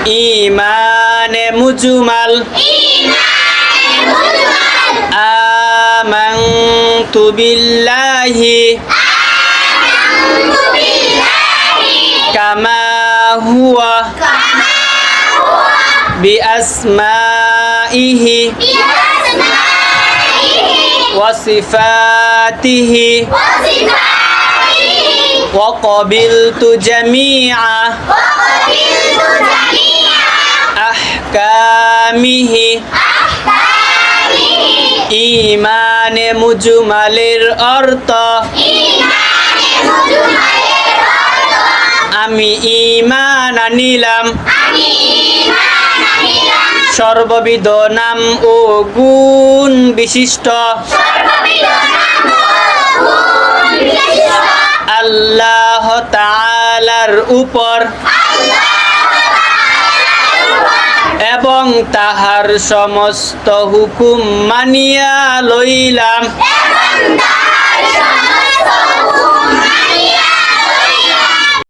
ঈমানে মুজমাল আমানতু বিল্লাহি কামা হুয়া বিআসমাইহি ওয়া সিফাতিহি ওয়া ক্বাবিলতু জামিআ আহকামিহি। ঈমানে মুজমালের অর্থ আমি ঈমান আনিলাম সর্ববিধ নাম ও গুণ বিশিষ্ট আল্লাহ তাআলার উপর এবং তাহার সমস্ত হুকুম মানিয়া লইলাম।